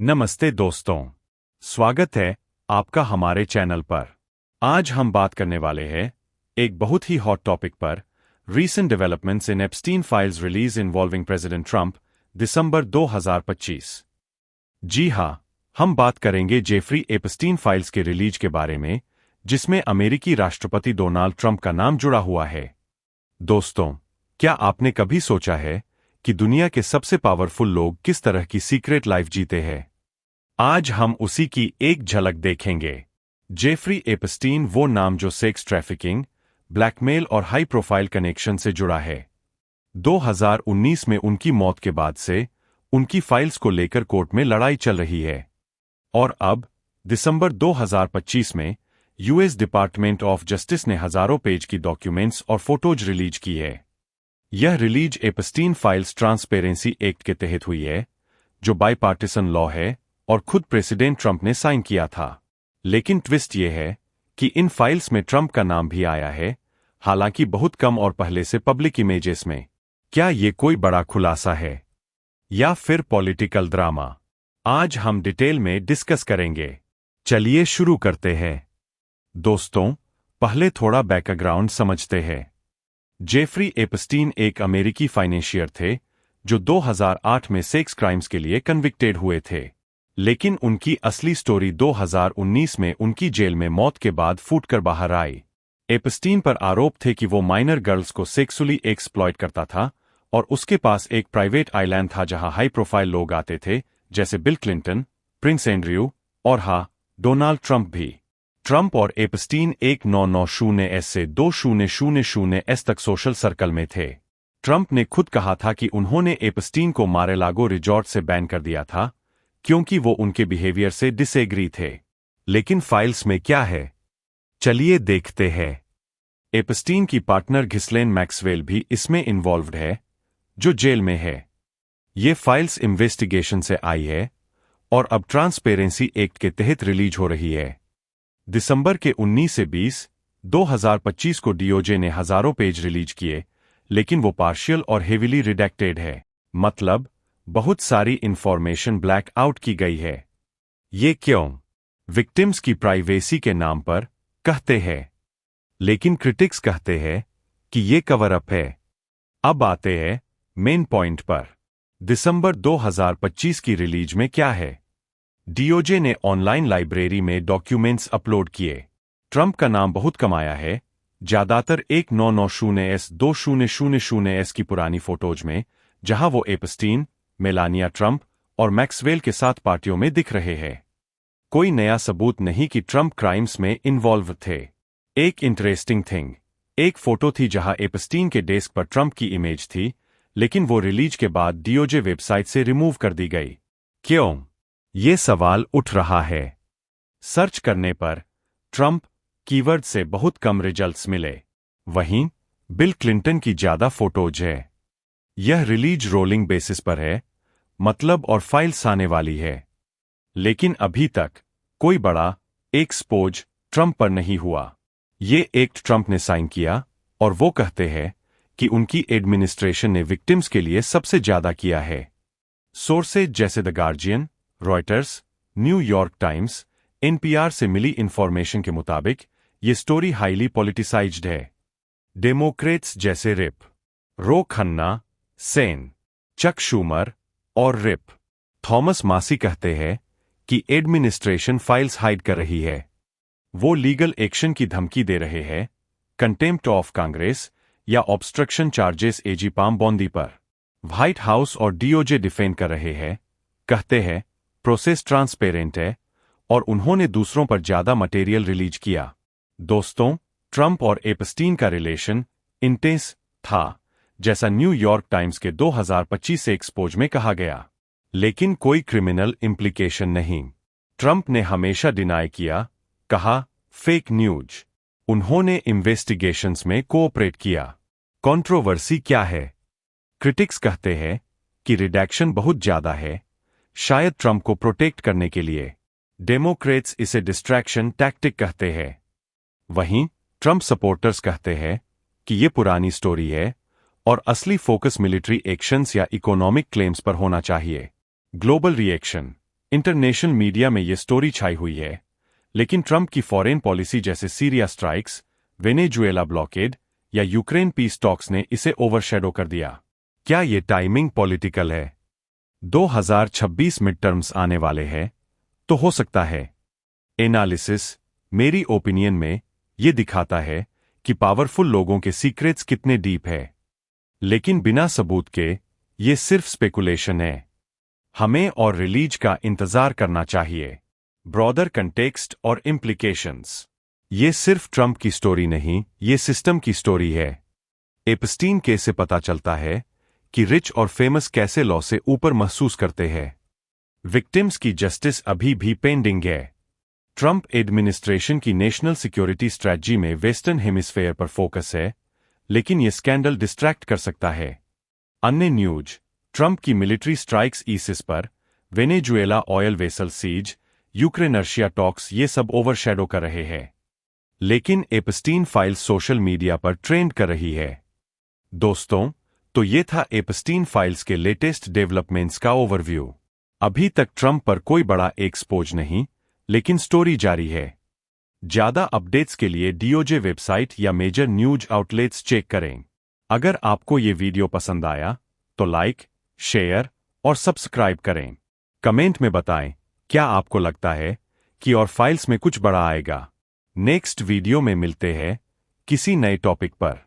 नमस्ते दोस्तों, स्वागत है आपका हमारे चैनल पर। आज हम बात करने वाले हैं एक बहुत ही हॉट टॉपिक पर, recent developments in Epstein files release involving President Trump, December 2025। जी हां, हम बात करेंगे जेफरी एप्स्टीन फाइल्स के रिलीज के बारे में, जिसमें अमेरिकी राष्ट्रपति डोनाल्ड ट्रंप का नाम जुड़ा हुआ है। दोस्तों, क्या आपने कभी सोचा है कि दुनिया के सबसे पावरफुल लोग किस तरह की सीक्रेट लाइफ जीते हैं? आज हम उसी की एक झलक देखेंगे। जेफरी एप्स्टीन वो नाम जो सेक्स ट्रैफिकिंग, ब्लैकमेल और हाई प्रोफाइल कनेक्शन से जुड़ा है। 2019 में उनकी मौत के बाद से उनकी फाइल्स को लेकर कोर्ट में लड़ाई चल रही है। और अब दिसंबर 2025 में यूएस डिपार्टमेंट ऑफ जस्टिस ने हजारों पेज की डॉक्यूमेंट्स और फोटोज रिलीज की है। यह release Epstein files transparency act के तहत हुई है, जो बाईपार्टिसन लॉ है और खुद प्रेसिडेंट ट्रंप ने साइन किया था। लेकिन ट्विस्ट यह है कि इन फाइल्स में ट्रंप का नाम भी आया है, हालांकि बहुत कम और पहले से पब्लिक इमेजेस में। क्या ये कोई बड़ा खुलासा है या फिर पॉलिटिकल ड्रामा? आज हम डिटेल में डिस्कस करेंगे। चलिए शुरू करते हैं। दोस्तों, पहले थोड़ा बैकग्राउंड समझते हैं। जेफरी एप्स्टीन एक अमेरिकी फाइनेंशियर थे जो 2008 में सेक्स क्राइम्स के लिए कन्विक्टेड हुए थे। लेकिन उनकी असली स्टोरी 2019 में उनकी जेल में मौत के बाद फूटकर बाहर आई। एप्स्टीन पर आरोप थे कि वो माइनर गर्ल्स को सेक्सुअली एक्सप्लॉइट करता था और उसके पास एक प्राइवेट आइलैंड था जहां हाई प्रोफाइल लोग आते थे, जैसे बिल क्लिंटन, प्रिंस एंड्रयू और डोनाल्ड ट्रंप भी। ट्रंप और एप्स्टीन 1990 से 2000 तक सोशल सर्कल में थे। ट्रंप ने खुद कहा था कि उन्होंने एप्स्टीन को मारेलागो रिजॉर्ट से बैन कर दिया था क्योंकि वो उनके बिहेवियर से डिसएग्री थे। लेकिन फाइल्स में क्या है, चलिए देखते हैं। एप्स्टीन की पार्टनर घिस्लेन मैक्सवेल भी इसमें इन्वॉल्व्ड है, जो जेल में है। ये फाइल्स इन्वेस्टिगेशन से आई है और अब ट्रांसपेरेंसी एक्ट के तहत रिलीज हो रही है। दिसंबर के 19 से 20, 2025 को डीओजे ने हजारों पेज रिलीज किए, लेकिन वो पार्शियल और हेविली रिडेक्टेड है। मतलब बहुत सारी इंफॉर्मेशन ब्लैक आउट की गई है। ये क्यों? विक्टिम्स की प्राइवेसी के नाम पर कहते हैं, लेकिन क्रिटिक्स कहते हैं कि ये कवर अप है। अब आते हैं मेन पॉइंट पर। दिसंबर 2025 की रिलीज में क्या है? डीओजे ने ऑनलाइन लाइब्रेरी में डॉक्यूमेंट्स अपलोड किए। ट्रंप का नाम बहुत कम आया है, ज्यादातर 1990-2000 की पुरानी फोटोज में, जहां वो एप्स्टीन, मेलानिया ट्रंप और मैक्सवेल के साथ पार्टियों में दिख रहे हैं। कोई नया सबूत नहीं कि ट्रंप क्राइम्स में इन्वॉल्व थे। एक इंटरेस्टिंग थिंग, एक फोटो थी जहां एप्स्टीन के डेस्क पर ट्रंप की इमेज थी, लेकिन वो रिलीज के बाद डीओजे वेबसाइट से रिमूव कर दी गई। क्यों? ये सवाल उठ रहा है। सर्च करने पर ट्रंप कीवर्ड से बहुत कम रिजल्ट्स मिले। वहीं बिल क्लिंटन की ज्यादा फोटोज है। यह रिलीज रोलिंग बेसिस पर है, मतलब और फाइल्स आने वाली है। लेकिन अभी तक कोई बड़ा एक्सपोज ट्रंप पर नहीं हुआ। ये एक्ट ट्रंप ने साइन किया और वो कहते हैं कि उनकी एडमिनिस्ट्रेशन ने विक्टिम्स के लिए सबसे ज्यादा किया है। सोर्सेज जैसे the guardian, Reuters, New York times, NPR से मिली इंफॉर्मेशन के मुताबिक ये स्टोरी हाईली पॉलिटिसाइज्ड है। डेमोक्रेट्स जैसे रो खन्ना, सेन, चक शूमर और थॉमस मासी कहते हैं कि एडमिनिस्ट्रेशन फाइल्स हाइड कर रही है। वो लीगल एक्शन की धमकी दे रहे हैं, कंटेम्प्ट ऑफ कांग्रेस या ऑब्स्ट्रक्शन चार्जेस एजी पाम बॉन्दी पर। व्हाइट हाउस और डीओजे डिफेंड कर रहे हैं, कहते हैं प्रोसेस ट्रांसपेरेंट है और उन्होंने दूसरों पर ज्यादा मटेरियल रिलीज किया। दोस्तों, ट्रंप और एप्स्टीन का रिलेशन इंटेंस था, जैसा न्यूयॉर्क टाइम्स के 2025 एक्सपोज में कहा गया। लेकिन कोई क्रिमिनल इम्प्लीकेशन नहीं। ट्रंप ने हमेशा डिनाई किया, कहा फेक न्यूज। उन्होंने इन्वेस्टिगेशंस में कोऑपरेट किया। कंट्रोवर्सी क्या है? क्रिटिक्स कहते हैं कि रिडैक्शन बहुत ज्यादा है, शायद ट्रंप को प्रोटेक्ट करने के लिए। डेमोक्रेट्स इसे डिस्ट्रैक्शन टैक्टिक कहते हैं। वहीं ट्रंप सपोर्टर्स कहते हैं कि ये पुरानी स्टोरी है और असली फोकस मिलिट्री एक्शंस या इकोनॉमिक क्लेम्स पर होना चाहिए। Global reaction. इंटरनेशनल मीडिया में ये स्टोरी छाई हुई है, लेकिन ट्रंप की फॉरेन पॉलिसी जैसे सीरिया स्ट्राइक्स, वेनेजुएला ब्लॉकेड या यूक्रेन पीस टॉक्स ने इसे ओवरशैडो कर दिया। क्या ये टाइमिंग पॉलिटिकल है? 2026 मिड टर्म्स आने वाले हैं, तो हो सकता है। एनालिसिस मेरी ओपिनियन में ये दिखाता है कि पावरफुल लोगों के सीक्रेट्स कितने डीप है, लेकिन बिना सबूत के ये सिर्फ स्पेकुलेशन है। हमें और रिलीज का इंतजार करना चाहिए। ब्रॉडर कंटेक्स्ट और इम्प्लीकेशंस। ये सिर्फ ट्रंप की स्टोरी नहीं, ये सिस्टम की स्टोरी है। एपस्टीन केस से पता चलता है कि रिच और फेमस कैसे लॉ से ऊपर महसूस करते हैं। विक्टिम्स की जस्टिस अभी भी पेंडिंग है। ट्रंप एडमिनिस्ट्रेशन की नेशनल सिक्योरिटी स्ट्रैटेजी में वेस्टर्न हेमिस्फेयर पर फोकस है, लेकिन यह स्कैंडल डिस्ट्रैक्ट कर सकता है। अन्य न्यूज, ट्रंप की मिलिट्री स्ट्राइक्स ईसिस पर, Venezuela oil vessel seize, Ukraine Russia talks ये सब ओवरशैडो कर रहे हैं। लेकिन एपस्टीन फाइल्स सोशल मीडिया पर ट्रेंड कर रही है। दोस्तों, तो ये था एपस्टीन फाइल्स के लेटेस्ट डेवलपमेंट्स का ओवरव्यू। अभी तक ट्रंप पर कोई बड़ा एक्सपोज नहीं, लेकिन स्टोरी जारी है। ज्यादा अपडेट्स के लिए डीओजे वेबसाइट या मेजर न्यूज आउटलेट्स चेक करें। अगर आपको ये वीडियो पसंद आया, तो लाइक, शेयर और सब्सक्राइब करें। कमेंट में बताएं, क्या आपको लगता है कि और फाइल्स में कुछ बड़ा आएगा? नेक्स्ट वीडियो में मिलते हैं किसी नए टॉपिक पर।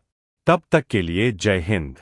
तब तक के लिए जय हिंद।